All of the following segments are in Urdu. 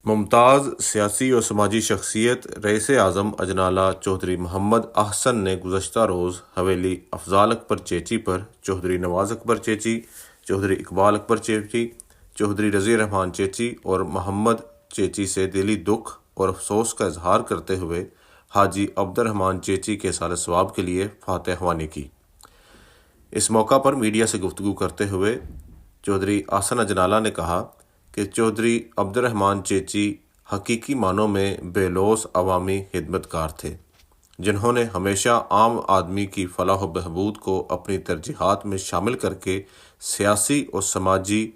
ممتاز سیاسی و سماجی شخصیت رئیس اعظم اجنالہ چودھری محمد احسن نے گزشتہ روز حویلی افضال اکبر چیچی پر چودھری نواز اکبر چیچی، چودھری اقبال اکبر چیچی، چودھری رضی الرحمان چیچی اور محمد چیچی سے دلی دکھ اور افسوس کا اظہار کرتے ہوئے حاجی عبدالرحمان چیچی کے سال ثواب کے لیے فاتح خوانی کی۔ اس موقع پر میڈیا سے گفتگو کرتے ہوئے چودھری احسن اجنالہ نے کہا کہ چودھری عبدالرحمان چیچی حقیقی معنوں میں بے لوث عوامی خدمتگار تھے، جنہوں نے ہمیشہ عام آدمی کی فلاح و بہبود کو اپنی ترجیحات میں شامل کر کے سیاسی اور سماجی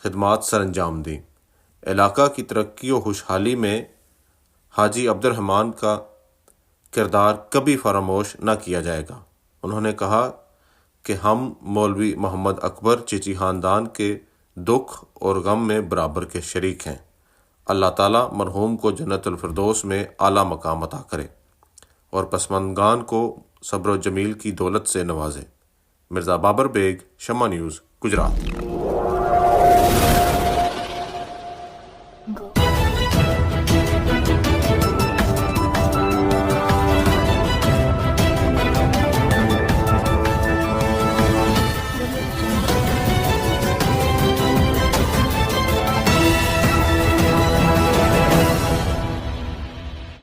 خدمات سر انجام دیں۔ علاقہ کی ترقی و خوشحالی میں حاجی عبدالرحمان کا کردار کبھی فراموش نہ کیا جائے گا۔ انہوں نے کہا کہ ہم مولوی محمد اکبر چیچی خاندان کے دکھ اور غم میں برابر کے شریک ہیں۔ اللہ تعالیٰ مرحوم کو جنت الفردوس میں اعلیٰ مقام عطا کرے اور پسماندگان کو صبر و جمیل کی دولت سے نوازے۔ مرزا بابر بیگ، شمع نیوز، گجرات۔